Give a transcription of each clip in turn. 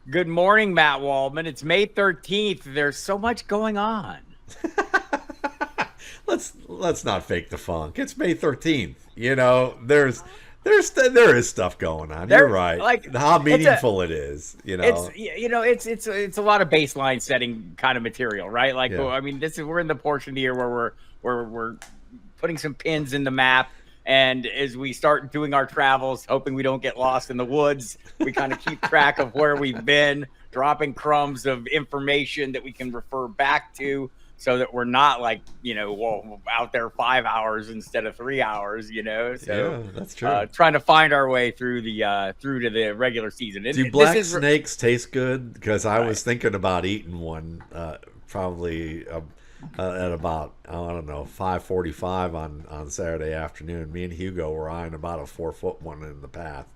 Good morning, Matt Waldman. It's May 13th. There's so much going on. Let's not fake the funk. It's May 13th. There is stuff going on. You're There, right. like, How it's a, meaningful it is. it's a lot of baseline setting kind of material, right? Like, Yeah. I mean, we're in the portion of the year where we're putting some pins in the map. And as we start doing our travels, hoping we don't get lost in the woods, we kind of keep track of where we've been, dropping crumbs of information that we can refer back to so that we're not out there 5 hours instead of 3 hours, So Yeah, that's true. trying to find our way through to the regular season. Do black snakes taste good? Because I Right. was thinking about eating one probably at about, I don't know, 5:45 on Saturday afternoon. Me and Hugo were eyeing about a 4-foot one in the path.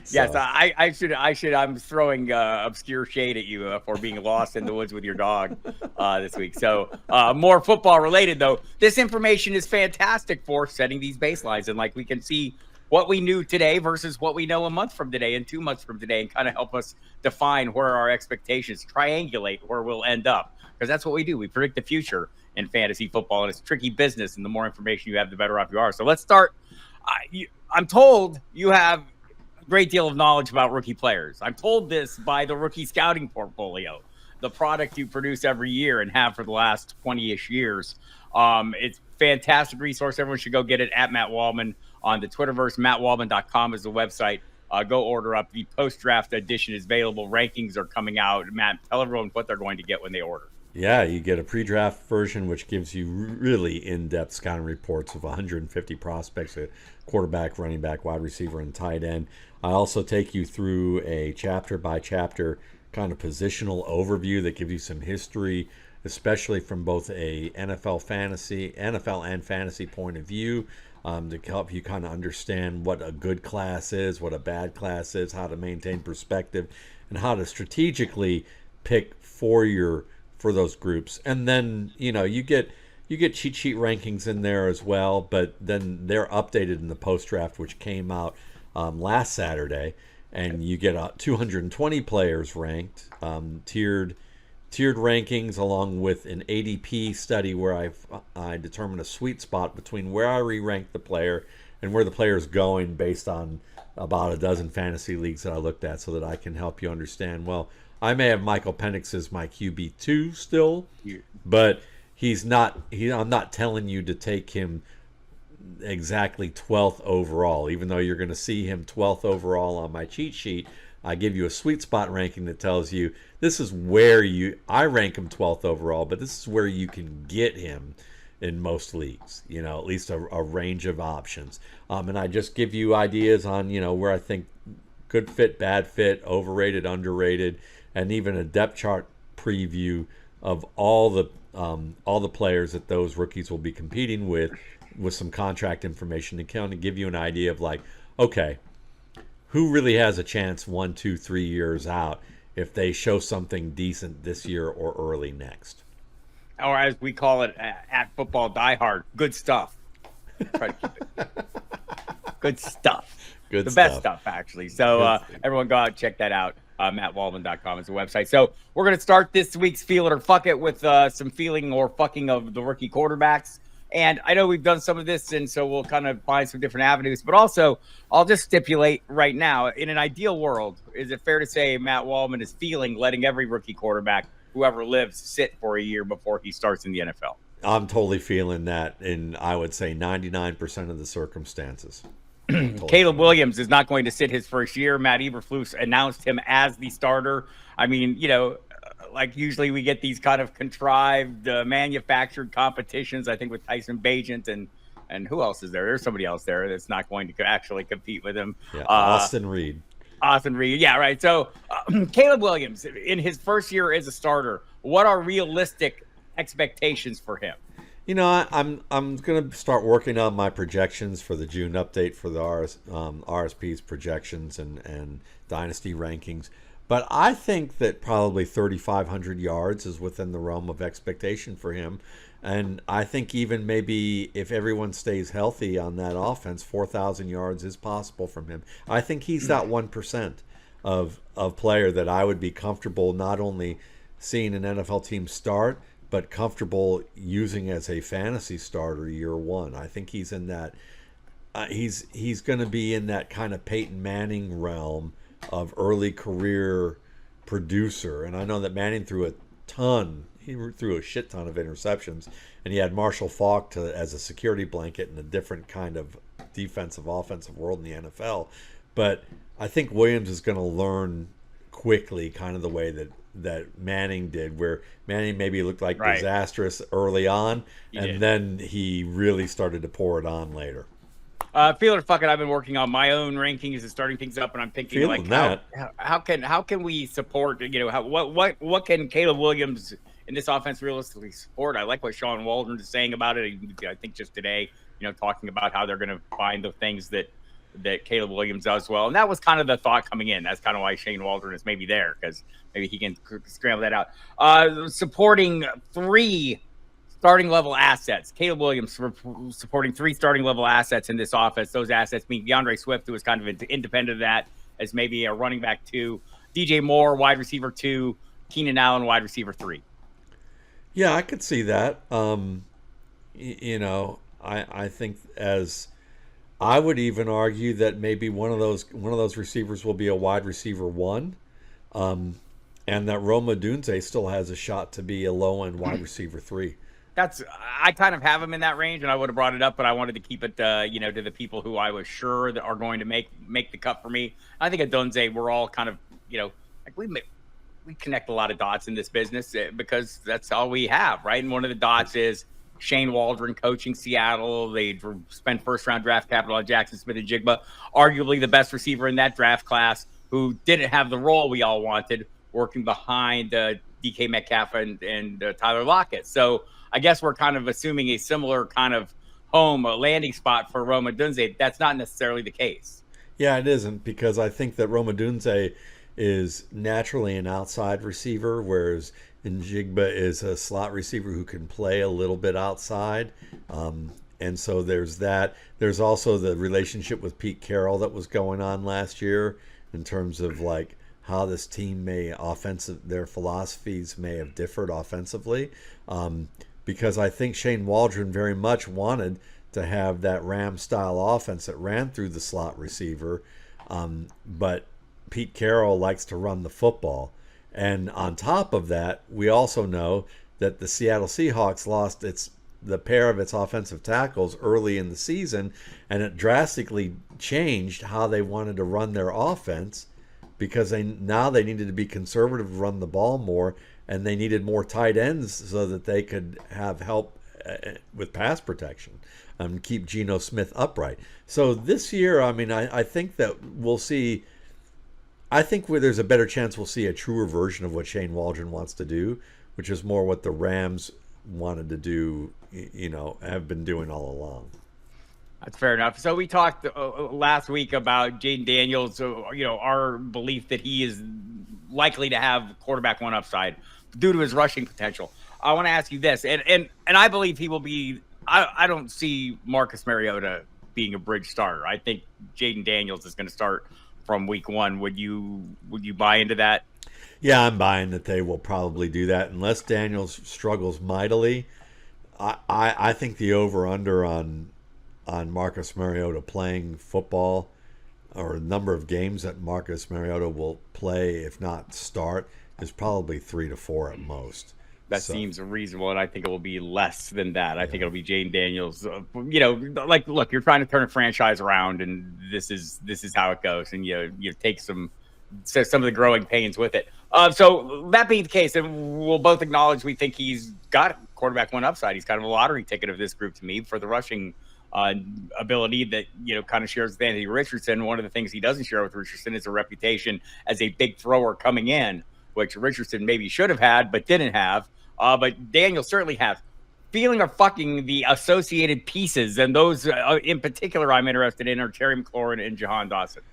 Yes, So, I should. I'm throwing obscure shade at you for being lost in the woods with your dog this week. So more football related though. This information is fantastic for setting these baselines, and like we can see what we knew today versus what we know a month from today and 2 months from today, and kind of help us define where our expectations, triangulate where we'll end up, because that's what we do. We predict the future in fantasy football, and it's tricky business. And the more information you have, the better off you are. So let's start. I'm told you have great deal of knowledge about rookie players. I'm told this by the rookie scouting portfolio, the product you produce every year and have for the last 20-ish years. It's a fantastic resource. Everyone should go get it at Matt Waldman on the Twitterverse. MattWaldman.com is the website. Go order up. The post-draft edition is available. Rankings are coming out. Matt, tell everyone what they're going to get when they order. yeah, you get a pre-draft version, which gives you really in-depth scouting reports of 150 prospects, a quarterback, running back, wide receiver, and tight end. I also take you through a chapter-by-chapter kind of positional overview that gives you some history, especially from both a NFL and fantasy point of view, to help you kind of understand what a good class is, what a bad class is, how to maintain perspective, and how to strategically pick for those groups. And then you get cheat sheet rankings in there as well, but then they're updated in the post draft, which came out last Saturday, and you get 220 players ranked, tiered rankings, along with an ADP study where I determine a sweet spot between where I re-rank the player and where the player is going based on about a dozen fantasy leagues that I looked at, so that I can help you understand. Well, I may have Michael Penix as my QB2 still, but I'm not telling you to take him exactly 12th overall, even though you're going to see him 12th overall on my cheat sheet. I give you a sweet spot ranking that tells you this is where I rank him 12th overall, but this is where you can get him in most leagues, at least a range of options. And I just give you ideas on, where I think good fit, bad fit, overrated, underrated, and even a depth chart preview of all the players that those rookies will be competing with some contract information to kind of give you an idea of like, okay, who really has a chance 1, 2, 3 years out if they show something decent this year or early next. Or as we call it at Football Die Hard, good stuff. Try to keep it. Good stuff. Good the stuff. best stuff, actually. So everyone go out and check that out. MattWaldman.com is the website. So we're going to start this week's Feel It or Fuck It with some feeling or fucking of the rookie quarterbacks. And I know we've done some of this, and so we'll kind of find some different avenues. But also, I'll just stipulate right now, in an ideal world, is it fair to say Matt Waldman is feeling letting every rookie quarterback, whoever lives, sit for a year before he starts in the NFL? I'm totally feeling that in, I would say, 99% of the circumstances. Caleb Williams is not going to sit his first year. Matt Eberflus announced him as the starter. I mean, like usually we get these kind of contrived, manufactured competitions. I think with Tyson Bagent and who else is there? There's somebody else there that's not going to actually compete with him. Yeah, Austin Reed. Yeah, right. So Caleb Williams in his first year as a starter, what are realistic expectations for him? I'm going to start working on my projections for the June update for the RSP's projections and dynasty rankings. But I think that probably 3,500 yards is within the realm of expectation for him. And I think even maybe if everyone stays healthy on that offense, 4,000 yards is possible from him. I think he's that 1%. of player that I would be comfortable not only seeing an NFL team start, but comfortable using as a fantasy starter year one. I think he's in that. He's going to be in that kind of Peyton Manning realm of early career producer. And I know that Manning threw a ton. He threw a shit ton of interceptions, and he had Marshall Faulk as a security blanket in a different kind of defensive, offensive world in the NFL. But I think Williams is going to learn quickly, kind of the way that Manning did, where Manning maybe looked like disastrous early on, then he really started to pour it on later. Feel it or fuck it. I've been working on my own rankings and starting things up, and I'm thinking how can we support? What can Caleb Williams in this offense realistically support? I like what Sean Waldron is saying about it. I think just today, talking about how they're going to find the things that Caleb Williams does well, and that was kind of the thought coming in. That's kind of why Shane Waldron is maybe there, because maybe he can scramble that out. Supporting 3 starting level assets. Caleb Williams supporting 3 starting level assets in this offense. Those assets being DeAndre Swift, who is kind of independent of that, as maybe a running back 2, DJ Moore, wide receiver 2, Keenan Allen, wide receiver 3. Yeah, I could see that. I think as I would even argue that maybe one of those receivers will be a wide receiver 1, and that Rome Odunze still has a shot to be a low end wide receiver 3. I kind of have him in that range, and I would have brought it up, but I wanted to keep it, to the people who I was sure that are going to make the cut for me. I think at Odunze, we're all kind of, we connect a lot of dots in this business because that's all we have, right? And one of the dots is Shane Waldron coaching Seattle. They spent first-round draft capital on Jackson Smith-Njigba, arguably the best receiver in that draft class, who didn't have the role we all wanted, working behind DK Metcalf and Tyler Lockett. So I guess we're kind of assuming a similar kind of home, a landing spot for Rome Odunze. That's not necessarily the case. Yeah, it isn't, because I think that Rome Odunze is naturally an outside receiver, whereas Njigba is a slot receiver who can play a little bit outside. And so there's that. There's also the relationship with Pete Carroll that was going on last year in terms of like how this team their philosophies may have differed offensively. Because I think Shane Waldron very much wanted to have that Ram-style offense that ran through the slot receiver. But Pete Carroll likes to run the football. And on top of that, we also know that the Seattle Seahawks lost the pair of its offensive tackles early in the season, and it drastically changed how they wanted to run their offense, because they needed to be conservative, run the ball more, and they needed more tight ends so that they could have help with pass protection and keep Geno Smith upright. So this year, I think that we'll see. I think where there's a better chance we'll see a truer version of what Shane Waldron wants to do, which is more what the Rams wanted to do, have been doing all along. That's fair enough. So we talked last week about Jayden Daniels, our belief that he is likely to have quarterback 1 upside due to his rushing potential. I want to ask you this, and I believe he will be. I don't see Marcus Mariota being a bridge starter. I think Jayden Daniels is going to start from week 1. Would you buy into that? Yeah, I'm buying that they will probably do that unless Daniels struggles mightily. I think the over/under on Marcus Mariota playing football, or number of games that Marcus Mariota will play, if not start, is probably 3 to 4 at most. That seems reasonable, and I think it will be less than that. I think it'll be Jayden Daniels. Look, you're trying to turn a franchise around, and this is how it goes, and you take some of the growing pains with it. So that being the case, and we'll both acknowledge we think he's got quarterback 1 upside. He's kind of a lottery ticket of this group to me for the rushing ability that kind of shares with Anthony Richardson. One of the things he doesn't share with Richardson is a reputation as a big thrower coming in, which Richardson maybe should have had but didn't have. But Daniel certainly has. Feeling of fucking the associated pieces, and those in particular I'm interested in, are Terry McLaurin and Jahan Dawson.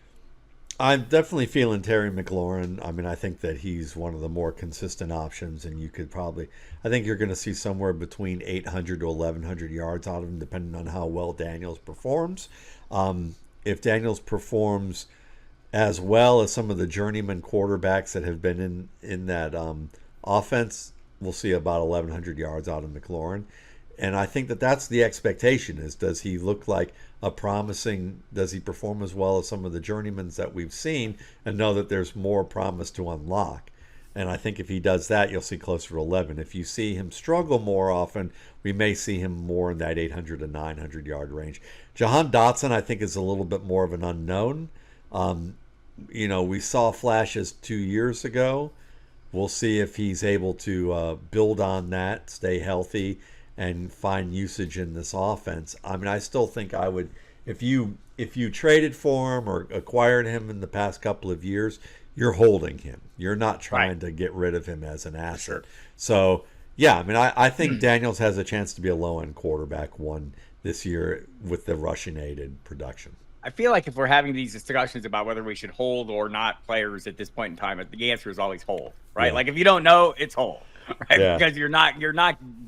I'm definitely feeling Terry McLaurin. I think that he's one of the more consistent options, and you could I think you're going to see somewhere between 800 to 1,100 yards out of him, depending on how well Daniels performs. If Daniels performs as well as some of the journeyman quarterbacks that have been in that offense. We'll see about 1,100 yards out of McLaurin. And I think that's the expectation is, does he look like does he perform as well as some of the journeymans that we've seen, and know that there's more promise to unlock. And I think if he does that, you'll see closer to 11. If you see him struggle more often, we may see him more in that 800 to 900 yard range. Jahan Dotson, I think, is a little bit more of an unknown. We saw flashes 2 years ago. We'll see if he's able to build on that, stay healthy, and find usage in this offense. I mean, I still think I would, if you traded for him or acquired him in the past couple of years, you're holding him. You're not trying to get rid of him as an asset. Sure. So, yeah, I mean, I think Daniels has a chance to be a low-end quarterback one this year with the rushing-aided production. I feel like if we're having these discussions about whether we should hold or not players at this point in time, the answer is always hold, right? Yeah. Like if you don't know, it's hold, right? Yeah. Because you're not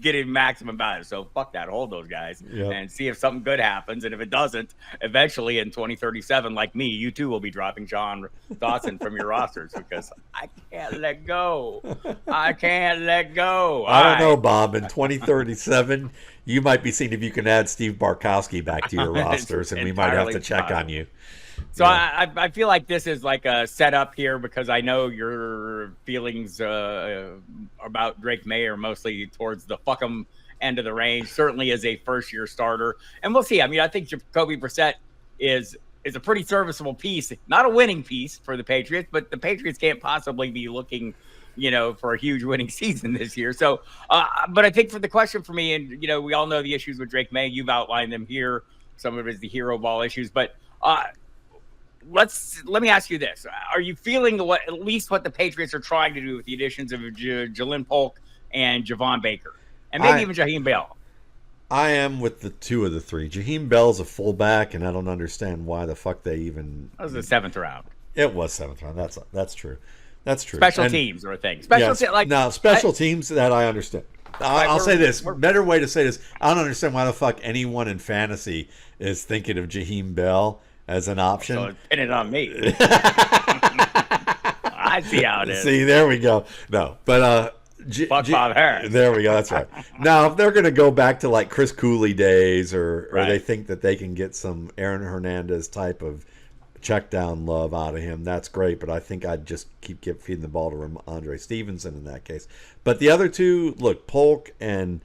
getting maximum value. So fuck that, hold those guys and see if something good happens. And if it doesn't, eventually in 2037, like me, you too will be dropping John Dotson from your rosters because I can't let go. I can't let go. I don't know, Bob. In 2037, you might be seeing if you can add Steve Barkowski back to your rosters, and we might have to check on you. So I feel like this is like a setup here because I know your feelings about Drake Maye are mostly towards the fuck 'em end of the range, certainly as a first-year starter. And we'll see. I mean, I think Jacoby Brissett is a pretty serviceable piece. Not a winning piece for the Patriots, but the Patriots can't possibly be looking for a huge winning season this year. So, but I think for the question for me, and, we all know the issues with Drake Maye. You've outlined them here. Some of it is the hero ball issues. But let me ask you this. Are you feeling at least what the Patriots are trying to do with the additions of Jalen Polk and Javon Baker? And maybe even Jaheim Bell? I am with the two of the three. Jaheim Bell's a fullback, and I don't understand why the fuck they even... That was the 7th round. It was 7th round. That's true. That's true. Special teams are a thing. Special teams that I understand. I'll say this. Better way to say this. I don't understand why the fuck anyone in fantasy is thinking of Jaheim Bell as an option. So pin it on me. I see how it is. See, there we go. No, but Fuck Bob Harris. There we go. That's right. Now, if they're going to go back to like Chris Cooley days, or they think that they can get some Aaron Hernandez type of check down love out of him, that's great. But I think I'd just keep feeding the ball to Andre Stevenson in that case. But the other two, look, Polk and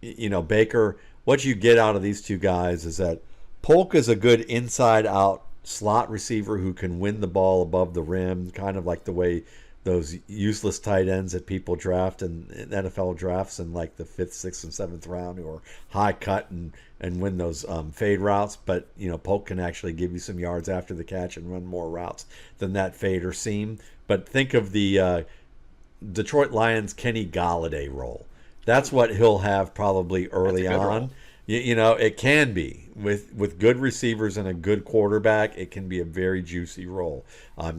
Baker. What you get out of these two guys is that Polk is a good inside out slot receiver who can win the ball above the rim, kind of like the way those useless tight ends that people draft in NFL drafts in like the 5th, 6th, and 7th round, who are high cut and win those fade routes. But Polk can actually give you some yards after the catch and run more routes than that fade or seam. But think of the Detroit Lions Kenny Galladay role. That's what he'll have probably early on. It can be with good receivers and a good quarterback. It can be a very juicy role.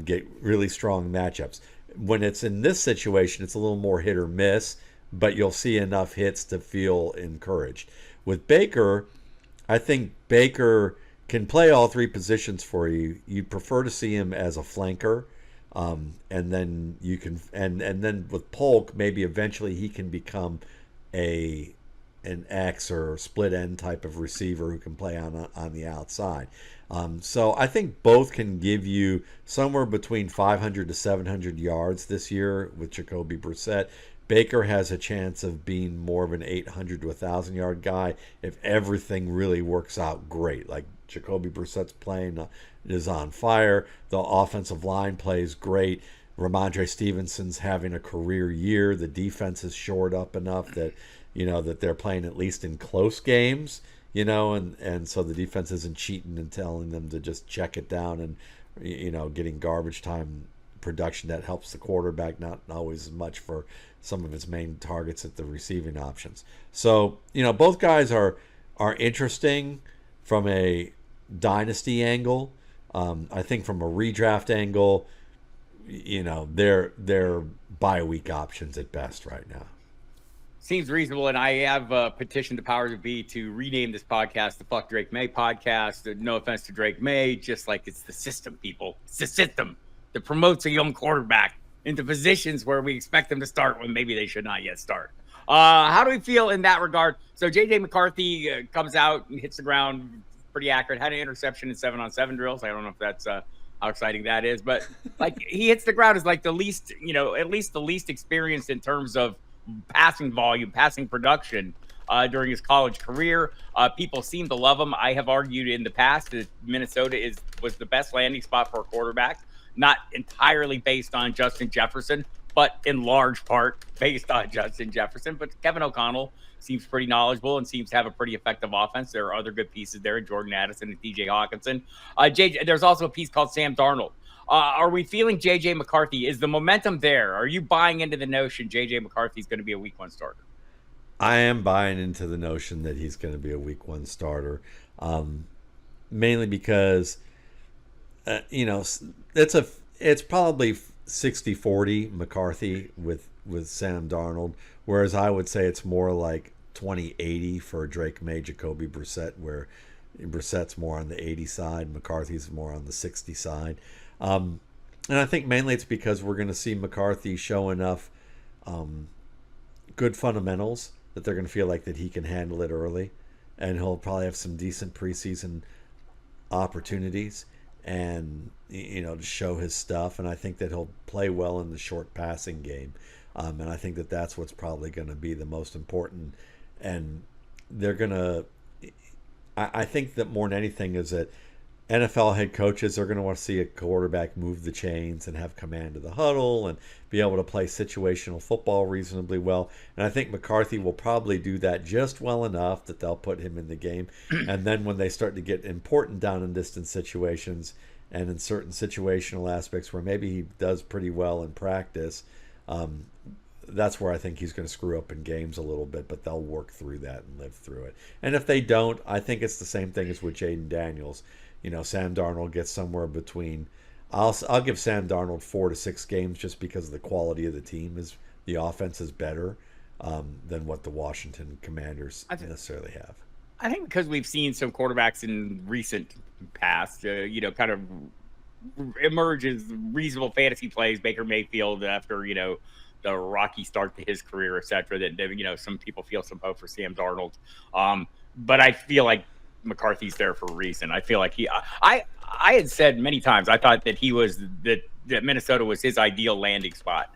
Get really strong matchups. When it's in this situation, it's a little more hit or miss, but you'll see enough hits to feel encouraged. With Baker, I think Baker can play all three positions for you. You'd prefer to see him as a flanker, and then you can, and then with Polk, maybe eventually he can become an X or split end type of receiver who can play on the outside. So I think both can give you somewhere between 500 to 700 yards this year with Jacoby Brissett. Baker has a chance of being more of an 800 to 1,000 yard guy if everything really works out great. Like Jacoby Brissett's playing is on fire. The offensive line plays great. Ramondre Stevenson's having a career year. The defense is shored up enough that that they're playing at least in close games, and so the defense isn't cheating and telling them to just check it down and, getting garbage time production that helps the quarterback, not always as much for some of his main targets at the receiving options. So, both guys are interesting from a dynasty angle. I think from a redraft angle, they're bye week options at best right now. Seems reasonable, and I have petitioned the powers that be to rename this podcast the Fuck Drake Maye podcast. No offense to Drake Maye, just like it's the system, people. It's the system that promotes a young quarterback into positions where we expect them to start when maybe they should not yet start. How do we feel in that regard? So J.J. McCarthy comes out and hits the ground pretty accurate. Had an interception in 7-on-7 drills. I don't know if that's how exciting that is, but like he hits the ground as like the least, at least the least experienced in terms of passing volume, passing production during his college career. People seem to love him. I have argued in the past that Minnesota was the best landing spot for a quarterback, not entirely based on Justin Jefferson, but in large part based on Justin Jefferson. But Kevin O'Connell seems pretty knowledgeable and seems to have a pretty effective offense. There are other good pieces there, Jordan Addison and DJ Hawkinson. There's also a piece called Sam Darnold. Are we feeling J.J. McCarthy? Is the momentum there? Are you buying into the notion J.J. McCarthy is going to be a week 1 starter? I am buying into the notion that he's going to be a week 1 starter, mainly because, it's probably 60-40 McCarthy with Sam Darnold, whereas I would say it's more like 20-80 for Drake Maye, Jacoby Brissett, where Brissett's more on the 80 side, McCarthy's more on the 60 side. And I think mainly it's because we're going to see McCarthy show enough good fundamentals that they're going to feel like that he can handle it early, and he'll probably have some decent preseason opportunities and to show his stuff. And I think that he'll play well in the short passing game, and I think that that's what's probably going to be the most important. And they're going to, I think that more than anything is that NFL head coaches are going to want to see a quarterback move the chains and have command of the huddle and be able to play situational football reasonably well. And I think McCarthy will probably do that just well enough that they'll put him in the game. And then when they start to get important down and distance situations and in certain situational aspects where maybe he does pretty well in practice, that's where I think he's going to screw up in games a little bit, but they'll work through that and live through it. And if they don't, I think it's the same thing as with Jayden Daniels. Sam Darnold gets somewhere between. I'll give Sam Darnold 4 to 6 games just because the quality of the team the offense is better than what the Washington Commanders necessarily have. I think because we've seen some quarterbacks in recent past, kind of emerge as reasonable fantasy plays. Baker Mayfield after the rocky start to his career, etc. That some people feel some hope for Sam Darnold, but I feel like McCarthy's there for a reason. I feel like I had said many times I thought that that Minnesota was his ideal landing spot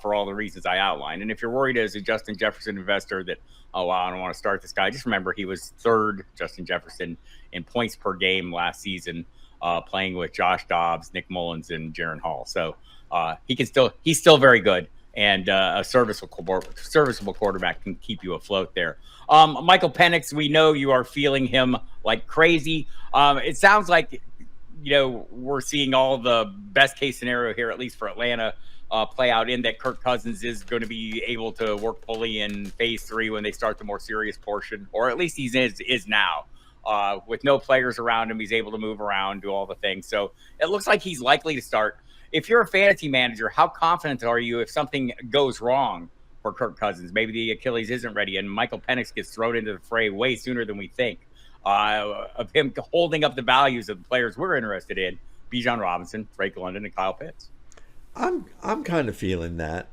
for all the reasons I outlined. And if you're worried as a Justin Jefferson investor that, oh wow, I don't want to start this guy, just remember he was third, Justin Jefferson, in points per game last season, playing with Josh Dobbs, Nick Mullins, and Jaron Hall. So he's still very good. And a serviceable quarterback can keep you afloat there. Michael Penix, we know you are feeling him like crazy. It sounds like, we're seeing all the best case scenario here, at least for Atlanta, play out in that Kirk Cousins is going to be able to work fully in phase 3 when they start the more serious portion, or at least he is now. With no players around him, he's able to move around, do all the things. So it looks like he's likely to start. If you're a fantasy manager, how confident are you if something goes wrong for Kirk Cousins? Maybe the Achilles isn't ready and Michael Penix gets thrown into the fray way sooner than we think, of him holding up the values of the players we're interested in, Bijan Robinson, Drake London, and Kyle Pitts. I'm kind of feeling that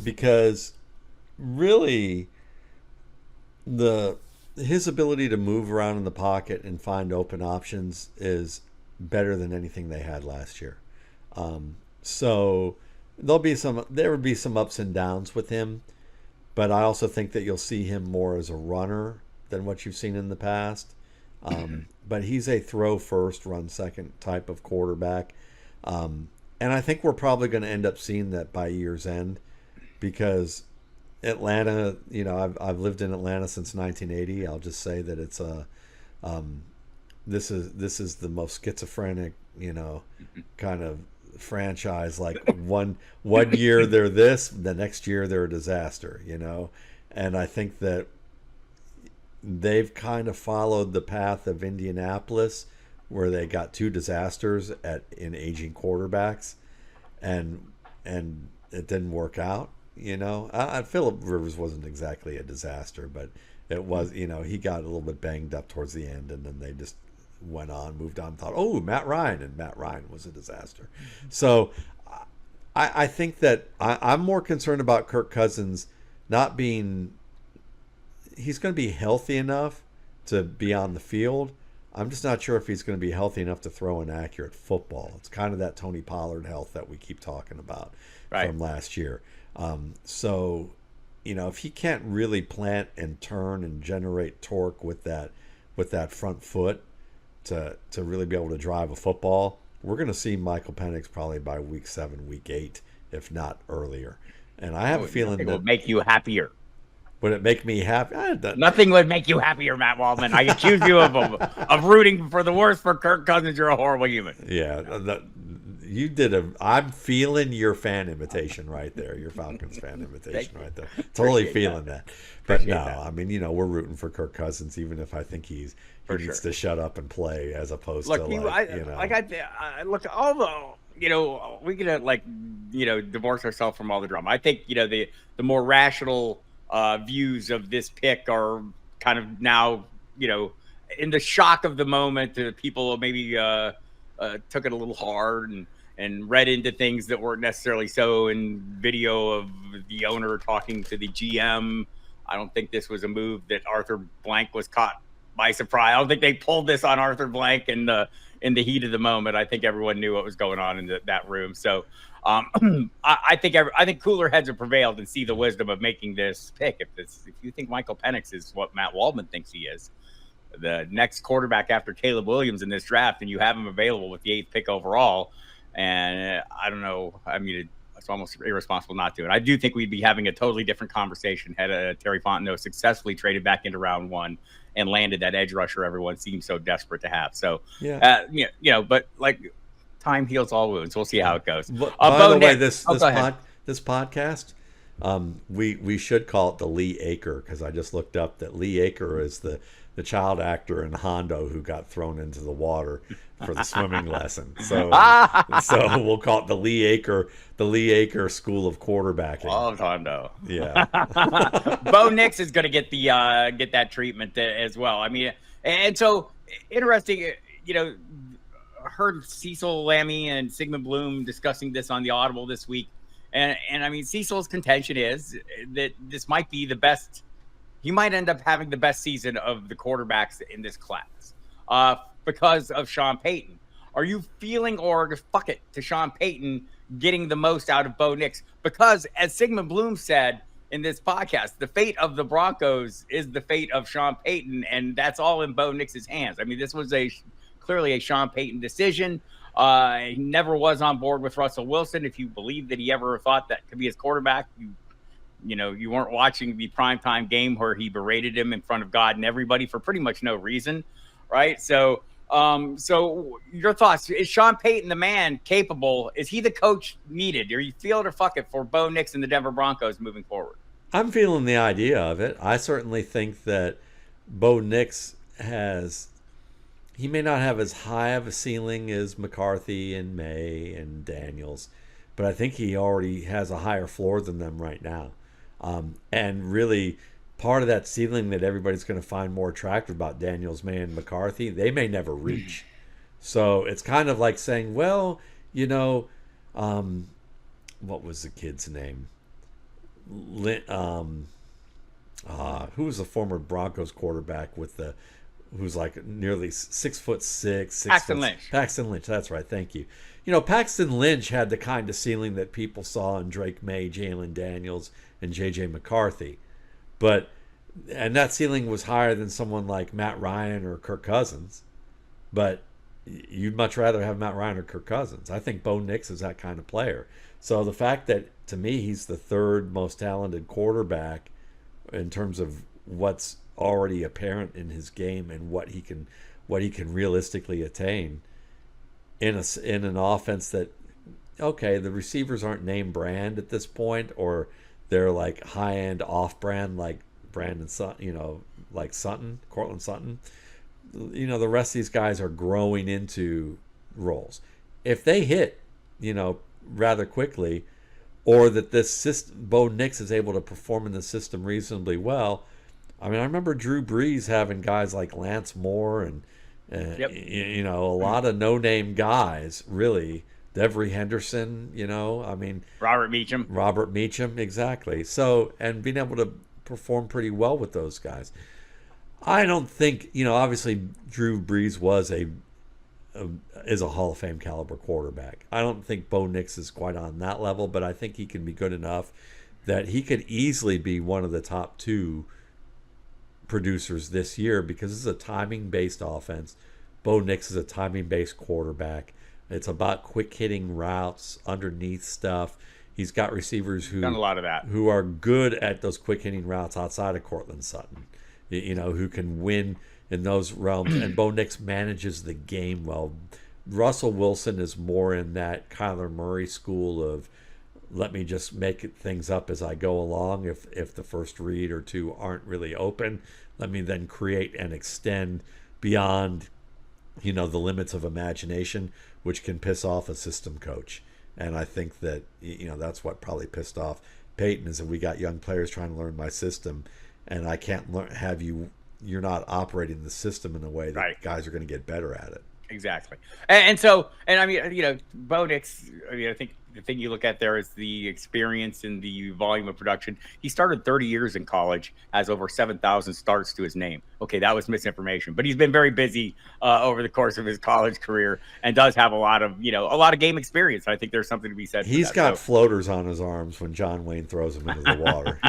because really his ability to move around in the pocket and find open options is better than anything they had last year. So there would be some ups and downs with him, but I also think that you'll see him more as a runner than what you've seen in the past. But he's a throw first, run second type of quarterback. And I think we're probably going to end up seeing that by year's end because Atlanta, I've lived in Atlanta since 1980. I'll just say that it's this is the most schizophrenic, kind of franchise. Like one year they're this, the next year they're a disaster, and I think that they've kind of followed the path of Indianapolis where they got 2 disasters in aging quarterbacks and it didn't work out, Phillip Rivers wasn't exactly a disaster, but it was, he got a little bit banged up towards the end, and then they just moved on, thought, oh, Matt Ryan, and Matt Ryan was a disaster. So I think that I'm more concerned about Kirk Cousins not being, he's going to be healthy enough to be on the field. I'm just not sure if he's going to be healthy enough to throw an accurate football. It's kind of that Tony Pollard health that we keep talking about from last year. So, if he can't really plant and turn and generate torque with that front foot to really be able to drive a football, we're going to see Michael Penix probably by week 7, week 8, if not earlier. And I have a feeling that it will make you happier. Would it make me happy? Nothing would make you happier, Matt Waldman. I accuse you of rooting for the worst for Kirk Cousins. You're a horrible human. Yeah, I'm feeling your fan imitation right there. Your Falcons fan imitation right there. Totally feeling that. But no, I mean, we're rooting for Kirk Cousins, even if I think he needs to shut up and play, as opposed to look, although we could divorce ourselves from all the drama. I think the more rational views of this pick are kind of now, in the shock of the moment, people maybe took it a little hard and read into things that weren't necessarily so. In video of the owner talking to the GM, I don't think this was a move that Arthur Blank was caught by surprise. I don't think they pulled this on Arthur Blank in the heat of the moment. I think everyone knew what was going on in that room. So I think cooler heads have prevailed and see the wisdom of making this pick. If you think Michael Penix is what Matt Waldman thinks he is, the next quarterback after Caleb Williams in this draft, and you have him available with the 8th pick overall, and I don't know, I mean, it's almost irresponsible not to. And I do think we'd be having a totally different conversation had Terry Fontenot successfully traded back into round 1 and landed that edge rusher everyone seems so desperate to have. So, but time heals all wounds. We'll see how it goes. By the way, this podcast, we should call it the Lee Aker, because I just looked up that Lee Aker is the child actor in Hondo who got thrown into the water for the swimming lesson. So we'll call it the Lee Aker School of Quarterbacking. Love Hondo. Yeah. Bo Nix is going to get that treatment as well. I mean, and so interesting, heard Cecil Lammey and Sigmund Bloom discussing this on the Audible this week. And I mean, Cecil's contention is that this might be the best. He might end up having the best season of the quarterbacks in this class because of Sean Payton. Are you feeling, or just fuck it to Sean Payton getting the most out of Bo Nix? Because as Sigmund Bloom said in this podcast, the fate of the Broncos is the fate of Sean Payton, and that's all in Bo Nix's hands. I mean, this was clearly a Sean Payton decision. He never was on board with Russell Wilson. If you believe that he ever thought that could be his quarterback, you weren't watching the primetime game where he berated him in front of God and everybody for pretty much no reason, right? So your thoughts, is Sean Payton the man capable? Is he the coach needed? Or you feel it or fuck it for Bo Nix and the Denver Broncos moving forward? I'm feeling the idea of it. I certainly think that Bo Nix he may not have as high of a ceiling as McCarthy and Maye and Daniels, but I think he already has a higher floor than them right now. And really, part of that ceiling that everybody's going to find more attractive about Daniels, Maye, and McCarthy, they may never reach. So it's kind of like saying, well, what was the kid's name? Who was the former Broncos quarterback who's like nearly 6'6", Paxton Lynch. Paxton Lynch, that's right. Thank you. Paxton Lynch had the kind of ceiling that people saw in Drake Maye, Jayden Daniels, and J.J. McCarthy. And that ceiling was higher than someone like Matt Ryan or Kirk Cousins. But you'd much rather have Matt Ryan or Kirk Cousins. I think Bo Nix is that kind of player. So the fact that, to me, he's the 3rd most talented quarterback in terms of what's already apparent in his game and what he can realistically attain in an offense that, okay, the receivers aren't name brand at this point, or they're like high end off brand like Brandon Sutton, like Cortland Sutton. The rest of these guys are growing into roles. If they hit, rather quickly, or that this system, Bo Nix is able to perform in the system reasonably well. I mean, I remember Drew Brees having guys like Lance Moore and a lot of no-name guys, really. Devery Henderson, I mean, Robert Meacham, exactly. So, and being able to perform pretty well with those guys. I don't think, obviously Drew Brees is a Hall of Fame caliber quarterback. I don't think Bo Nix is quite on that level, but I think he can be good enough that he could easily be one of the top 2 producers this year, because this is a timing-based offense. Bo Nix is a timing-based quarterback. It's about quick hitting routes, underneath stuff. He's got receivers who done a lot of that, who are good at those quick hitting routes outside of Cortland Sutton, who can win in those realms. And Bo Nix manages the game well. Russell Wilson is more in that Kyler Murray school of, let me just make things up as I go along. If the first read or two aren't really open, let me then create and extend beyond, the limits of imagination, which can piss off a system coach. And I think that, that's what probably pissed off Peyton, is that we got young players trying to learn my system, and I can't you're not operating the system in a way that guys are going to get better at it. Exactly. And I mean, Bo Nix, I think the thing you look at there is the experience and the volume of production. He started 30 years in college, has over 7,000 starts to his name. Okay, that was misinformation, but he's been very busy over the course of his college career and does have a lot of game experience. I think there's something to be said. He's got floaters on his arms when John Wayne throws him into the water.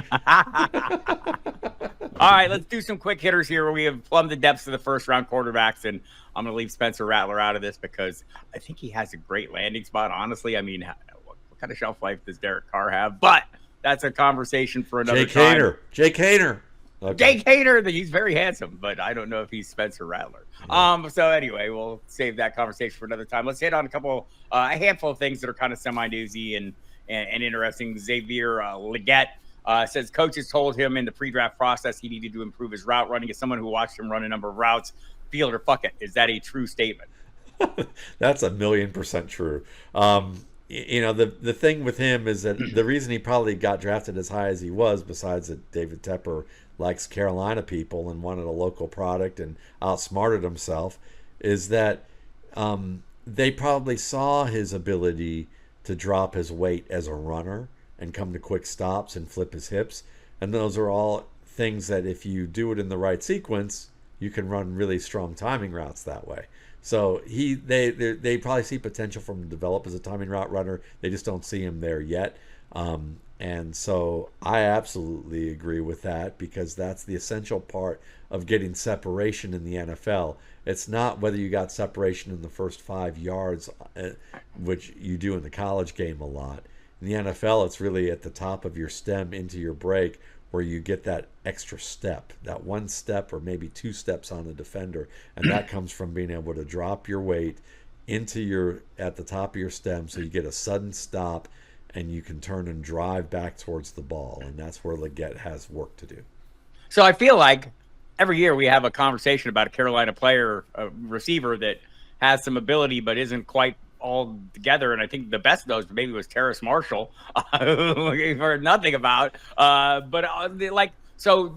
All right, let's do some quick hitters here where we have plumbed the depths of the first round quarterbacks, and I'm going to leave Spencer Rattler out of this because I think he has a great landing spot. Honestly, I mean, what kind of shelf life does Derek Carr have? But that's a conversation for another time. Jake Hader. Okay. Jake Hader, he's very handsome, but I don't know if he's Spencer Rattler. Yeah. So anyway, we'll save that conversation for another time. Let's hit on a handful of things that are kind of semi-newsy and interesting. Xavier Legette says coaches told him in the pre-draft process he needed to improve his route running. As someone who watched him run a number of routes, field or fuck it, is that a true statement? That's 1,000,000% true. The thing with him is that the reason he probably got drafted as high as he was, besides that David Tepper likes Carolina people and wanted a local product and outsmarted himself, is that they probably saw his ability to drop his weight as a runner and come to quick stops and flip his hips. And those are all things that if you do it in the right sequence, you can run really strong timing routes that way. So they probably see potential for him to develop as a timing route runner. They just don't see him there yet. And so I absolutely agree with that, because that's the essential part of getting separation in the NFL. It's not whether you got separation in the first 5 yards, which you do in the college game a lot. In the NFL, it's really at the top of your stem into your break, where you get that extra step, that 1 step or maybe 2 steps on the defender. And that comes from being able to drop your weight at the top of your stem, so you get a sudden stop and you can turn and drive back towards the ball. And that's where Legette has work to do. So I feel like every year we have a conversation about a Carolina player, a receiver that has some ability but isn't quite all together. And I think the best of those maybe was Terrace Marshall, who we've heard nothing about. So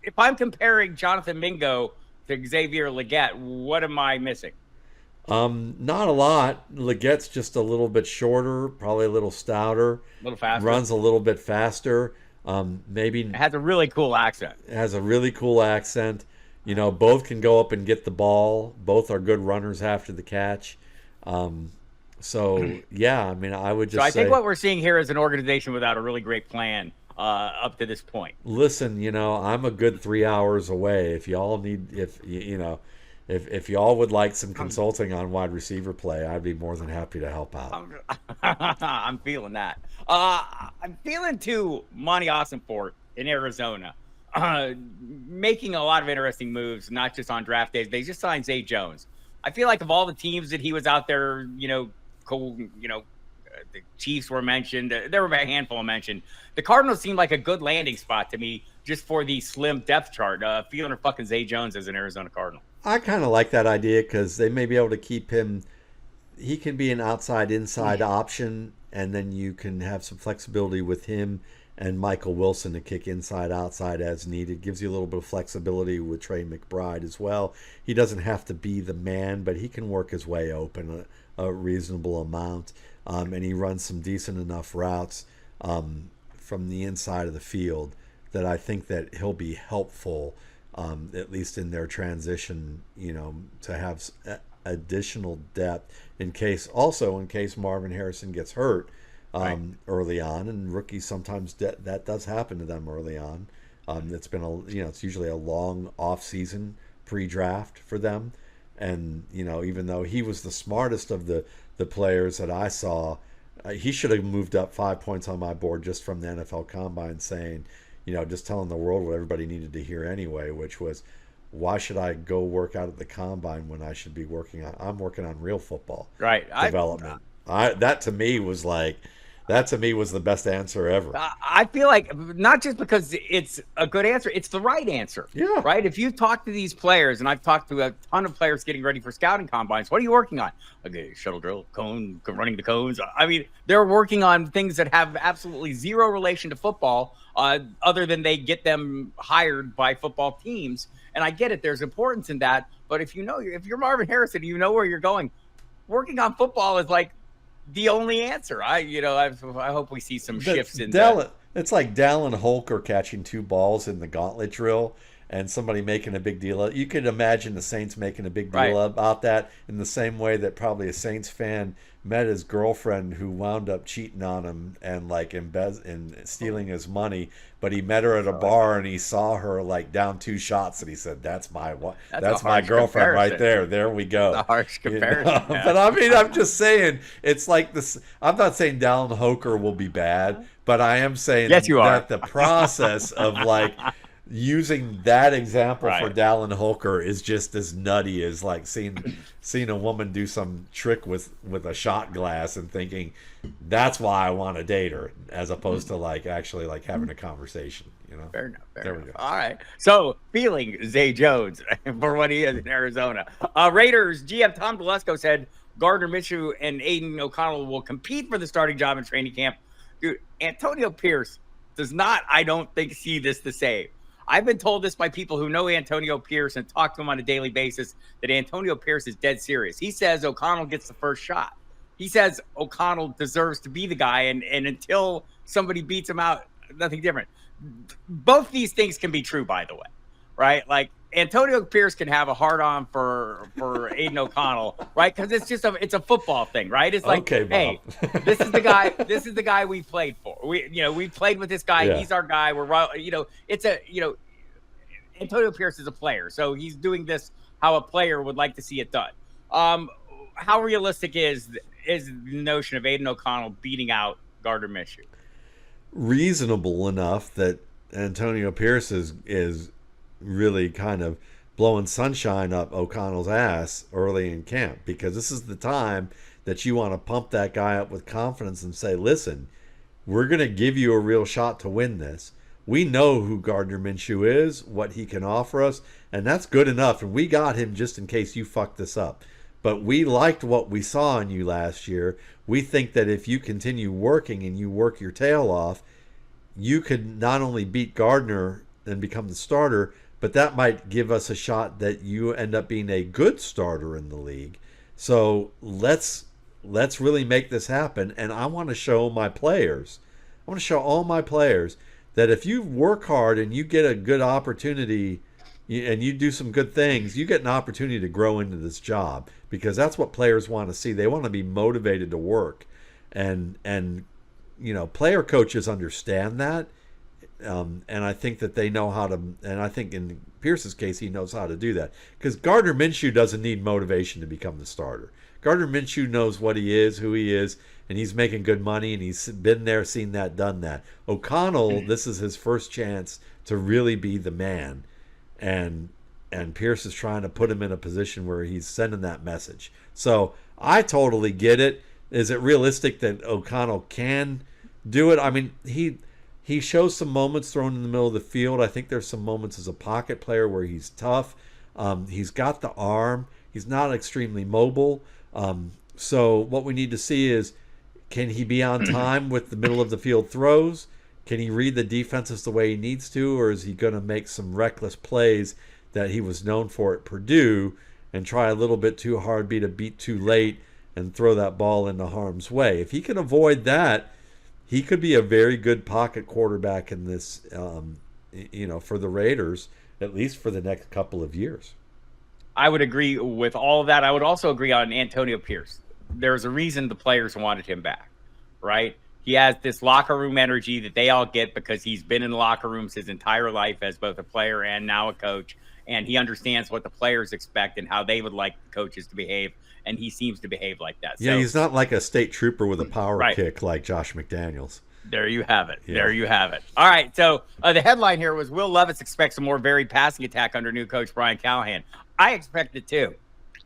if I'm comparing Jonathan Mingo to Xavier Legette, what am I missing? Not a lot. Legette's just a little bit shorter, probably a little stouter, a little faster, runs a little bit faster. Maybe it has a really cool accent. Both can go up and get the ball. Both are good runners after the catch. I would just say. So I think what we're seeing here is an organization without a really great plan up to this point. Listen, I'm a good 3 hours away. If y'all if y'all would like some consulting on wide receiver play, I'd be more than happy to help out. I'm feeling that. I'm feeling too Monty Ossenfort in Arizona, making a lot of interesting moves, not just on draft days. They just signed Zay Jones. I feel like of all the teams that he was out there, the Chiefs were mentioned. There were a handful mentioned. The Cardinals seemed like a good landing spot to me, just for the slim depth chart. Feeling or fucking Zay Jones as an Arizona Cardinal. I kind of like that idea because they may be able to keep him. He can be an inside option and then you can have some flexibility with him and Michael Wilson to kick inside, outside as needed. Gives you a little bit of flexibility with Trey McBride as well. He doesn't have to be the man, but he can work his way open a reasonable amount. And he runs some decent enough routes from the inside of the field that I think that he'll be helpful, at least in their transition, to have additional depth in case Marvin Harrison gets hurt early on, and rookies sometimes that does happen to them early on. It's been it's usually a long off season pre-draft for them, and even though he was the smartest of the players that I saw, he should have moved up 5 points on my board just from the NFL Combine, saying, just telling the world what everybody needed to hear anyway, which was, why should I go work out at the Combine when I should be working on real football development? That to me was the best answer ever. I feel like, not just because it's a good answer, it's the right answer. Yeah. Right? If you talk to these players, and I've talked to a ton of players getting ready for scouting combines, what are you working on? Okay, shuttle drill, cone, running the cones. I mean, they're working on things that have absolutely zero relation to football, other than they get them hired by football teams. And I get it, there's importance in that. But if you're Marvin Harrison, you know where you're going, working on football is like the only answer. I hope we see some shifts in that. It's like Dallin Holker catching 2 balls in the gauntlet drill and somebody making a big deal. You could imagine the Saints making a big deal about that, in the same way that probably a Saints fan met his girlfriend who wound up cheating on him and and stealing his money, but he met her at a bar and he saw her down 2 shots and he said, that's my girlfriend right there. There we go. That's a harsh comparison. Yeah. But I mean, I'm just saying, it's like this. I'm not saying Dallin Holker will be bad, but I am saying that the process of using that example for Dallin Holker is just as nutty as seeing a woman do some trick with a shot glass and thinking, that's why I want to date her, as opposed to actually having a conversation. Fair enough. There we go. All right. So, feeling Zay Jones for what he is in Arizona. Raiders GM Tom Telesco said Gardner Minshew and Aidan O'Connell will compete for the starting job in training camp. Dude, Antonio Pierce does not, I don't think, see this the same. I've been told this by people who know Antonio Pierce and talk to him on a daily basis, that Antonio Pierce is dead serious. He says O'Connell gets the first shot. He says O'Connell deserves to be the guy, and until somebody beats him out, nothing different. Both these things can be true, by the way, right? Antonio Pierce can have a hard-on for Aidan O'Connell, right? Because it's a football thing, right? It's okay, hey, this is the guy. This is the guy we played for. We played with this guy. Yeah. He's our guy. Antonio Pierce is a player, so he's doing this how a player would like to see it done. How realistic is the notion of Aidan O'Connell beating out Gardner Minshew? Reasonable enough that Antonio Pierce is really kind of blowing sunshine up O'Connell's ass early in camp, because this is the time that you want to pump that guy up with confidence and say, listen, we're going to give you a real shot to win this. We know who Gardner Minshew is, what he can offer us, and that's good enough. And we got him just in case you fuck this up. But we liked what we saw in you last year. We think that if you continue working and you work your tail off, you could not only beat Gardner and become the starter, but that might give us a shot that you end up being a good starter in the league. So let's really make this happen. And I want to show my players, all my players, that if you work hard and you get a good opportunity and you do some good things, you get an opportunity to grow into this job, because that's what players want to see. They want to be motivated to work. And player coaches understand that. And I think that they know how to, and I think in Pierce's case, he knows how to do that, because Gardner Minshew doesn't need motivation to become the starter. Gardner Minshew knows what he is, who he is, and he's making good money, and he's been there, seen that, done that. O'Connell, this is his first chance to really be the man, and Pierce is trying to put him in a position where he's sending that message. So I totally get it. Is it realistic that O'Connell can do it? I mean, he shows some moments thrown in the middle of the field. I think there's some moments as a pocket player where he's tough. He's got the arm. He's not extremely mobile. So what we need to see is, Can he be on time with the middle of the field throws? Can he read the defenses the way he needs to, or is he going to make some reckless plays that he was known for at Purdue and try a little bit too hard, beat a beat too late, and throw that ball into harm's way? If he can avoid that, he could be a very good pocket quarterback in this, for the Raiders, at least for the next couple of years. I would agree with all of that. I would also agree on Antonio Pierce. There's a reason the players wanted him back, right? He has this locker room energy that they all get because he's been in the locker rooms his entire life as both a player and now a coach. And he understands what the players expect and how they would like the coaches to behave. And he seems to behave like that. Yeah, so, he's not like a state trooper with a power right. kick like Josh McDaniels. There you have it. Yeah. There you have it. All right. So the headline here was Will Levis expects a more varied passing attack under new coach Brian Callahan. I expect it too.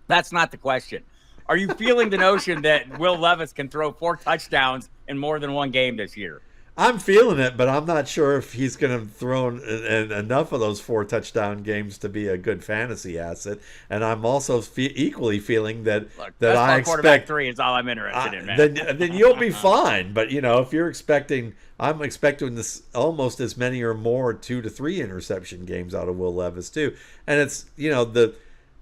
That's not the question. Are you feeling the notion that Will Levis can throw 4 touchdowns in more than one game this year? I'm feeling it, but I'm not sure if he's going to throw enough of those 4 touchdown games to be a good fantasy asset. And I'm also equally feeling that I expect quarterback 3 is all I'm interested in, man. Then you'll be fine. But if you're expecting, I'm expecting this almost as many or more 2 to 3 interception games out of Will Levis too. And it's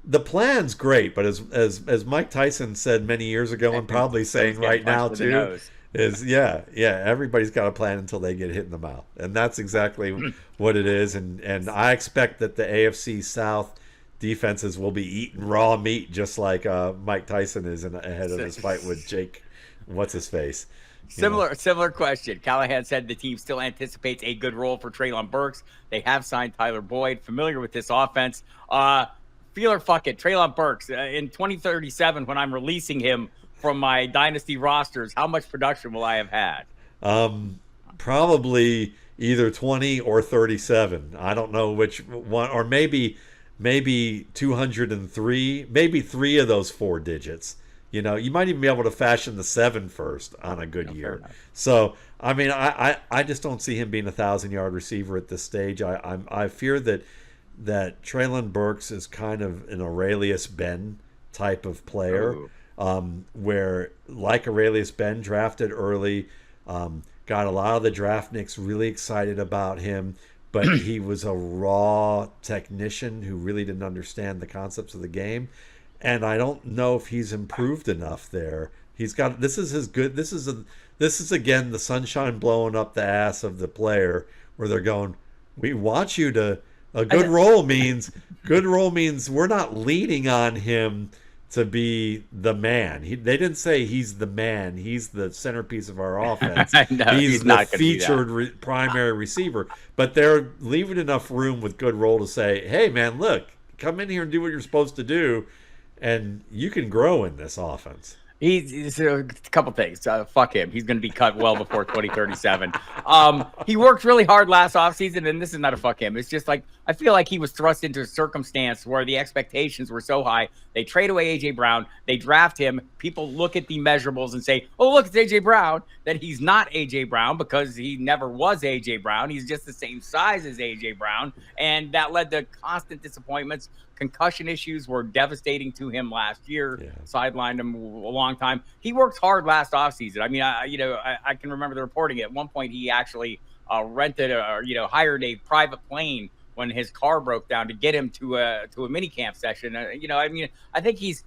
the plan's great, but as Mike Tyson said many years ago, and probably saying right now too, is everybody's got a plan until they get hit in the mouth, and that's exactly what it is. And I expect that the AFC South defenses will be eating raw meat, just like Mike Tyson is ahead of his fight with Jake, what's his face. Similar question. Callahan said the team still anticipates a good role for Treylon Burks. They have signed Tyler Boyd, familiar with this offense. Feel or fuck it, Treylon Burks in 2037 when I'm releasing him from my dynasty rosters, how much production will I have had? Probably either 20 or 37. I don't know which one, or maybe 203, maybe 3 of those 4 digits. You might even be able to fashion the 7 first on a good year. So, I mean, I just don't see him being a 1,000-yard receiver at this stage. I fear that Treylon Burks is kind of an Aurelius Ben type of player. Where, like Aurelius Ben, drafted early, got a lot of the draftniks really excited about him, but he was a raw technician who really didn't understand the concepts of the game, and I don't know if he's improved enough there. This is again the sunshine blowing up the ass of the player, where they're going, we want you to. Good role means we're not leaning on him to be the man. They didn't say he's the man. He's the centerpiece of our offense. No, he's the featured primary receiver. But they're leaving enough room with good role to say, hey, man, look, come in here and do what you're supposed to do, and you can grow in this offense. He's a couple things. Fuck him. He's going to be cut well before 2037. He worked really hard last offseason, and this is not a fuck him. It's just like I feel like he was thrust into a circumstance where the expectations were so high. They trade away A.J. Brown. They draft him. People look at the measurables and say, oh, look, it's A.J. Brown. That he's not A.J. Brown because he never was A.J. Brown. He's just the same size as A.J. Brown, and that led to constant disappointments. Concussion issues were devastating to him last year. Yeah. Sidelined him a long time. He worked hard last offseason. I mean, I can remember the reporting. At one point, he actually rented or hired a private plane when his car broke down to get him to a mini camp session. I think he's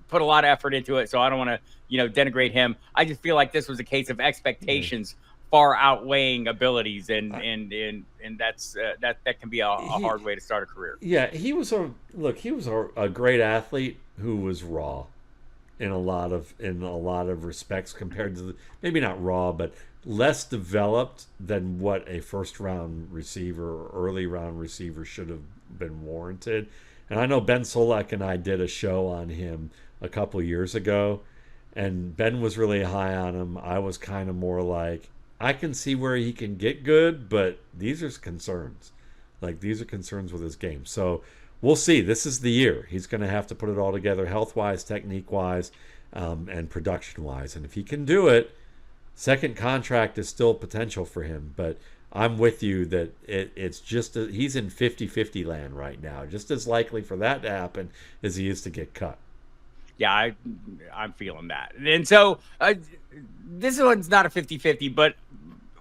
put a lot of effort into it. So I don't want to denigrate him. I just feel like this was a case of expectations far outweighing abilities, and that's that can be a hard way to start a career. Yeah, he was a great athlete who was raw in a lot of respects compared to maybe not raw, but less developed than what a first round receiver or early round receiver should have been warranted. And I know Ben Solak and I did a show on him a couple years ago, and Ben was really high on him. I was kind of more like, I can see where he can get good, but these are concerns. These are concerns with his game. So we'll see. This is the year. He's going to have to put it all together health-wise, technique-wise, and production-wise. And if he can do it, second contract is still potential for him. But I'm with you that it's just he's in 50-50 land right now. Just as likely for that to happen as he is to get cut. Yeah, I'm feeling that. And so this one's not a 50-50, but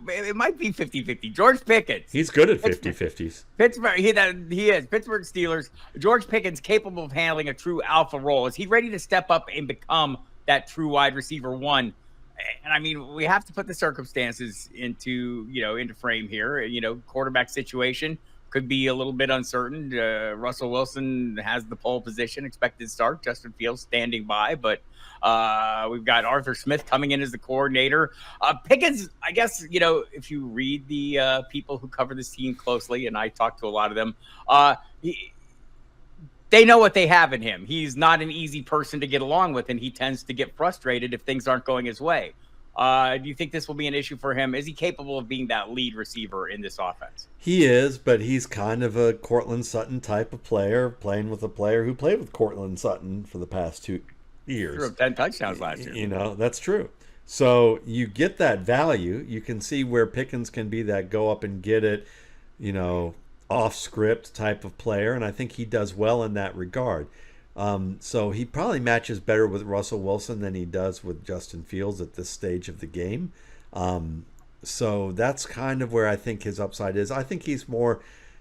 it might be 50-50. George Pickens. He's good at 50-50s. Pittsburgh, he is. Pittsburgh Steelers. George Pickens capable of handling a true alpha role. Is he ready to step up and become that true wide receiver one? And I mean, we have to put the circumstances into frame here. Quarterback situation could be a little bit uncertain. Russell Wilson has the pole position, expected start. Justin Fields standing by, but we've got Arthur Smith coming in as the coordinator. Pickens, I guess, if you read the people who cover this team closely, and I talk to a lot of them, they know what they have in him. He's not an easy person to get along with, and he tends to get frustrated if things aren't going his way. Do you think this will be an issue for him? Is he capable of being that lead receiver in this offense? He is, but he's kind of a Cortland Sutton type of player, playing with a player who played with Cortland Sutton for the past 2 years. Threw up 10 touchdowns last year. That's true. So you get that value. You can see where Pickens can be that go up and get it, off script type of player, and I think he does well in that regard. So he probably matches better with Russell Wilson than he does with Justin Fields at this stage of the game. So that's kind of where I think his upside is. I think he's more,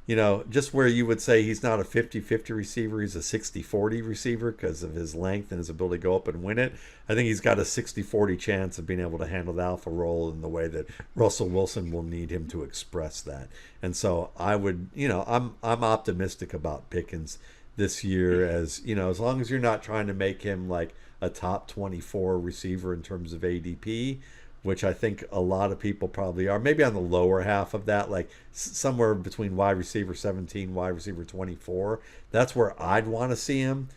just where you would say he's not a 50-50 receiver, he's a 60-40 receiver because of his length and his ability to go up and win it. I think he's got a 60-40 chance of being able to handle the alpha role in the way that Russell Wilson will need him to express that. And so I would, I'm optimistic about Pickens this year, as long as you're not trying to make him like a top 24 receiver in terms of ADP, which I think a lot of people probably are, maybe on the lower half of that, like somewhere between wide receiver 17, wide receiver 24. That's where I'd want to see him.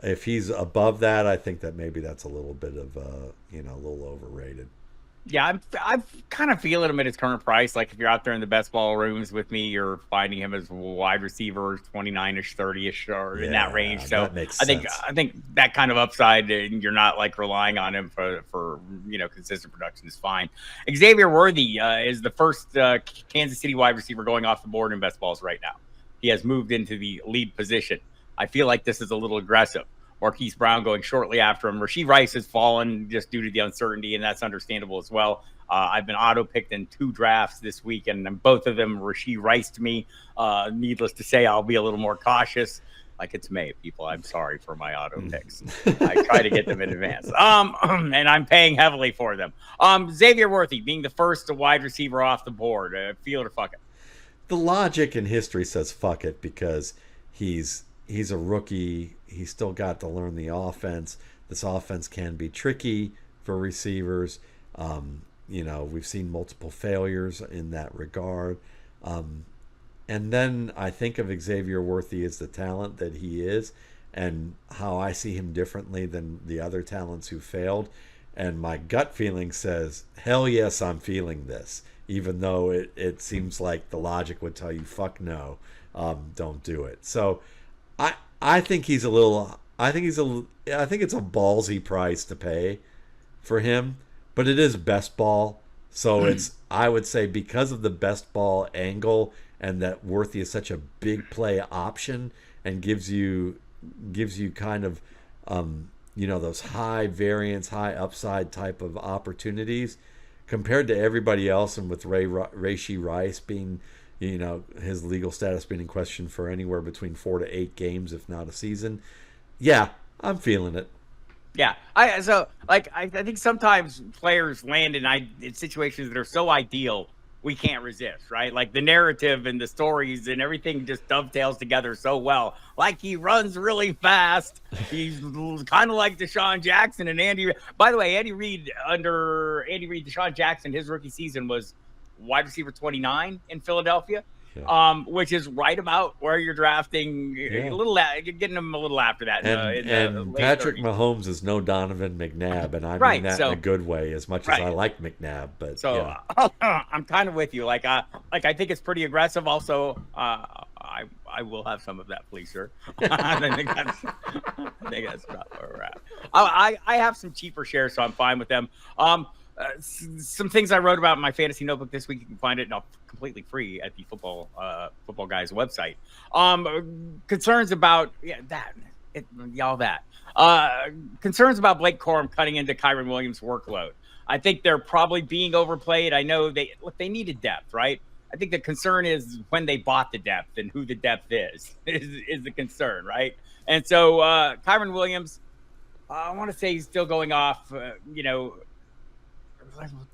If he's above that, I think that maybe that's a little bit of a little overrated. Yeah, I'm kind of feeling him at his current price. Like if you're out there in the best ball rooms with me, you're finding him as wide receiver 29-ish, 30-ish, or in that range. So that makes sense. I think that kind of upside, and you're not like relying on him for consistent production is fine. Xavier Worthy is the first Kansas City wide receiver going off the board in best balls right now. He has moved into the lead position. I feel like this is a little aggressive. Marquise Brown going shortly after him. Rashee Rice has fallen just due to the uncertainty, and that's understandable as well. I've been auto-picked in 2 drafts this week, and both of them Rashee Rice to me. Needless to say, I'll be a little more cautious. Like it's May, people. I'm sorry for my auto picks. I try to get them in advance. And I'm paying heavily for them. Xavier Worthy being the first wide receiver off the board. Feel it or fuck it. The logic in history says fuck it because he's a rookie. He's still got to learn the offense. This offense can be tricky for receivers. We've seen multiple failures in that regard. And then I think of Xavier Worthy as the talent that he is and how I see him differently than the other talents who failed. And my gut feeling says, hell yes, I'm feeling this. Even though it seems like the logic would tell you, fuck no, don't do it. So I think it's a ballsy price to pay for him, but it is best ball. So I would say because of the best ball angle and that Worthy is such a big play option and gives you kind of, those high variance, high upside type of opportunities compared to everybody else. And with Rashee Rice being, his legal status being in question for anywhere between 4 to 8 games, if not a season. Yeah, I'm feeling it. Yeah, I think sometimes players land in situations that are so ideal we can't resist, right? Like the narrative and the stories and everything just dovetails together so well. Like he runs really fast. He's kind of like Deshaun Jackson and Andy. By the way, Andy Reid, Deshaun Jackson, his rookie season was wide receiver 29 in Philadelphia, which is right about where you're drafting. A little, getting him a little after that. And Patrick 30s. Mahomes is no Donovan McNabb, and I mean that in a good way. As much as I like McNabb, but I'm kind of with you. Like I think it's pretty aggressive. Also, I will have some of that, please, sir. I think that's about where we're at. I have some cheaper shares, so I'm fine with them. Some things I wrote about in my fantasy notebook this week. You can find it completely free at the Football Guys website. Concerns about that Y'all that. Concerns about Blake Corum cutting into Kyren Williams' workload. I think they're probably being overplayed. I know they needed depth, right? I think the concern is when they bought the depth and who the depth is the concern, right? And so Kyren Williams, I want to say he's still going off,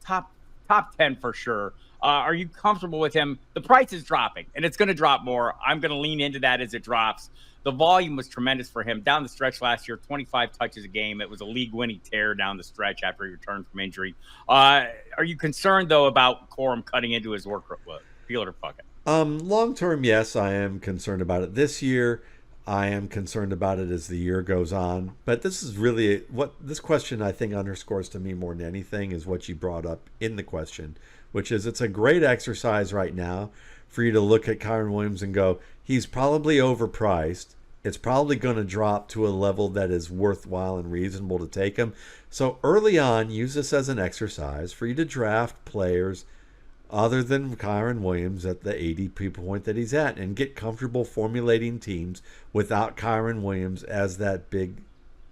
top 10 for sure. Are you comfortable with him? The price is dropping, and it's going to drop more. I'm going to lean into that as it drops. The volume was tremendous for him down the stretch last year, 25 touches a game. It was a league-winning tear down the stretch after he returned from injury. Are you concerned, though, about Corum cutting into his workload? Feel it or fuck it. Long-term, yes, I am concerned about it. This year, I am concerned about it as the year goes on. But this is really what this question, I think, underscores to me more than anything is what you brought up in the question, which is it's a great exercise right now for you to look at Kyren Williams and go, he's probably overpriced. It's probably going to drop to a level that is worthwhile and reasonable to take him. So early on, use this as an exercise for you to draft players other than Kyren Williams at the ADP point that he's at and get comfortable formulating teams without Kyren Williams as that big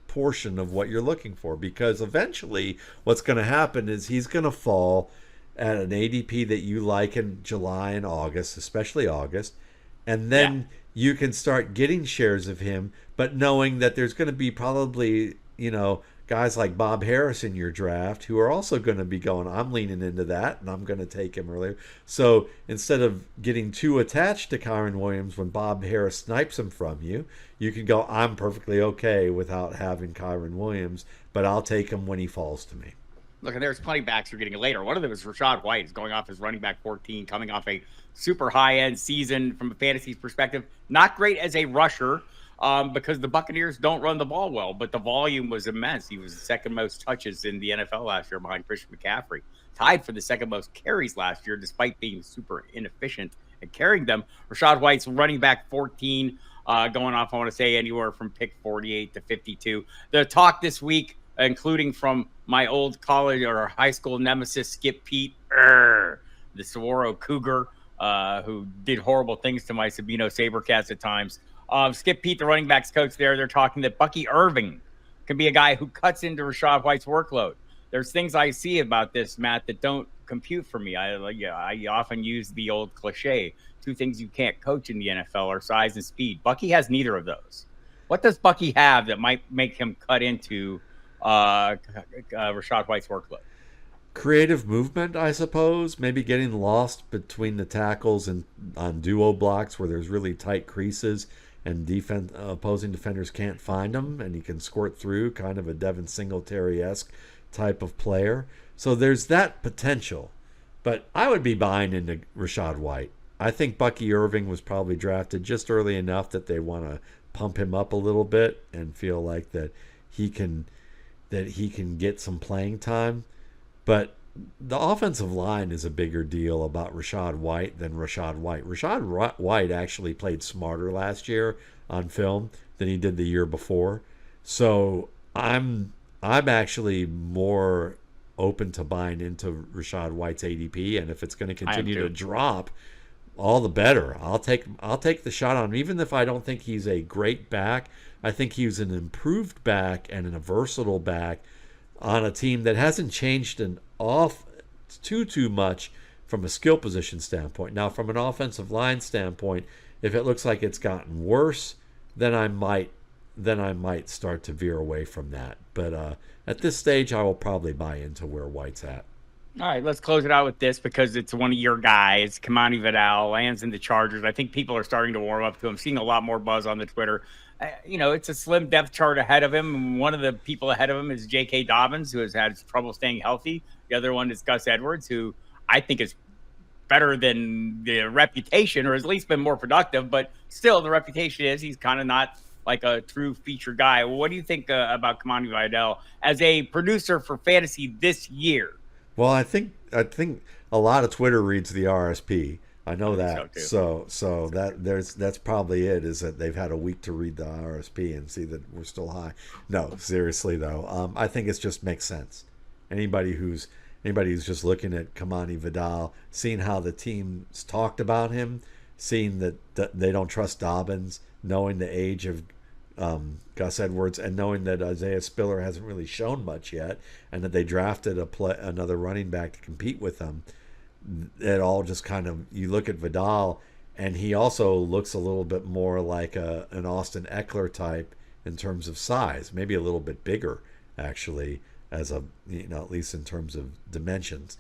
portion of what you're looking for. Because eventually what's going to happen is he's going to fall at an ADP that you like in July and August, especially August. And then you can start getting shares of him, but knowing that there's going to be probably, guys like Bob Harris in your draft who are also going to be going, I'm leaning into that, and I'm going to take him earlier. So instead of getting too attached to Kyren Williams when Bob Harris snipes him from you, you can go, I'm perfectly okay without having Kyren Williams, but I'll take him when he falls to me. Look, and there's plenty of backs who are getting it later. One of them is Rashad White. He's going off as running back 14, coming off a super high-end season from a fantasy perspective. Not great as a rusher because the Buccaneers don't run the ball well, but the volume was immense. He was the second most touches in the NFL last year behind Christian McCaffrey. Tied for the second most carries last year, despite being super inefficient at carrying them. Rashad White's running back 14, going off, I want to say, anywhere from pick 48 to 52. The talk this week, including from my old college or high school nemesis, Skip Pete, the Saguaro Cougar, who did horrible things to my Sabino Sabercats at times. Skip Pete, the running backs coach there, they're talking that Bucky Irving can be a guy who cuts into Rashad White's workload. There's things I see about this, Matt, that don't compute for me. I often use the old cliche. Two things you can't coach in the NFL are size and speed. Bucky has neither of those. What does Bucky have that might make him cut into Rashad White's workload? Creative movement, I suppose. Maybe getting lost between the tackles and on duo blocks where there's really tight creases and opposing defenders can't find him, and he can squirt through, kind of a Devin Singletary-esque type of player. So there's that potential. But I would be buying into Rashad White. I think Bucky Irving was probably drafted just early enough that they want to pump him up a little bit and feel like that he can get some playing time. But the offensive line is a bigger deal about Rashad White than Rashad White. Rashad White actually played smarter last year on film than he did the year before. So I'm actually more open to buying into Rashad White's ADP, and if it's going to continue to drop, all the better. I'll take the shot on him, even if I don't think he's a great back. I think he's an improved back and a versatile back on a team that hasn't changed too much from a skill position standpoint. Now, from an offensive line standpoint, if it looks like it's gotten worse, then I might start to veer away from that. But at this stage, I will probably buy into where White's at. All right, let's close it out with this because it's one of your guys. Kamani Vidal lands in the Chargers. I think people are starting to warm up to him, seeing a lot more buzz on the Twitter. It's a slim depth chart ahead of him. One of the people ahead of him is J.K. Dobbins, who has had trouble staying healthy. The other one is Gus Edwards, who I think is better than the reputation, or at least been more productive. But still, the reputation is he's kind of not like a true feature guy. What do you think about Kamani Vidal as a producer for fantasy this year? Well, I think a lot of Twitter reads the RSP. I know that. So that's probably it, is that they've had a week to read the RSP and see that we're still high. No, seriously though, I think it just makes sense. Anybody who's just looking at Kamani Vidal, seeing how the team's talked about him, seeing that they don't trust Dobbins, knowing the age of Gus Edwards, and knowing that Isaiah Spiller hasn't really shown much yet, and that they drafted another running back to compete with him, it all just kind of, you look at Vidal, and he also looks a little bit more like an Austin Eckler type in terms of size, maybe a little bit bigger actually, as at least in terms of dimensions.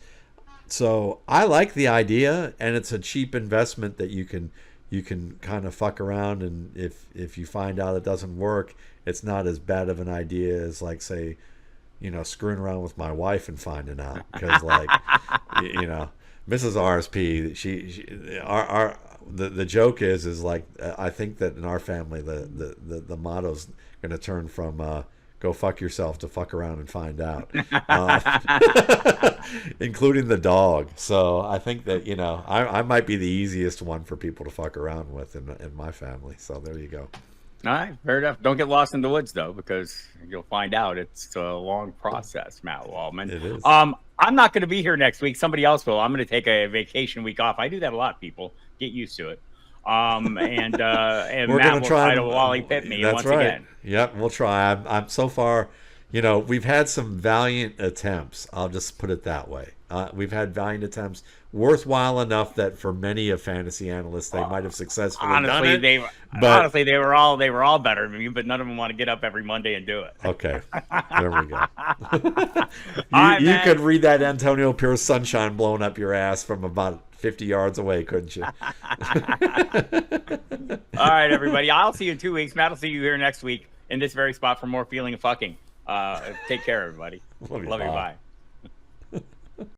So I like the idea, and it's a cheap investment that you can kind of fuck around, and if you find out it doesn't work, it's not as bad of an idea as, like, say, screwing around with my wife and finding out, because like Mrs. RSP, the joke is like, I think that in our family the motto's going to turn from go fuck yourself to fuck around and find out, including the dog. So I think that I might be the easiest one for people to fuck around with in my family. So there you go. All right, fair enough. Don't get lost in the woods, though, because you'll find out it's a long process, Matt Waldman. It is. I'm not going to be here next week. Somebody else will. I'm going to take a vacation week off. I do that a lot, people. Get used to it. And We're Matt gonna will try to Wally Pitt me that's once right. again. Yep, we'll try. I'm so far, we've had some valiant attempts. I'll just put it that way. We've had valiant attempts, worthwhile enough that for many of fantasy analysts, they might have successfully done it. Honestly, they were all better than you, but none of them want to get up every Monday and do it. Okay, there we go. Right, you could read that Antonio Pierce sunshine blowing up your ass from about 50 yards away, couldn't you? All right, everybody. I'll see you in 2 weeks. Matt will see you here next week in this very spot for more Feeling of Fucking. Take care, everybody. Love you, bye.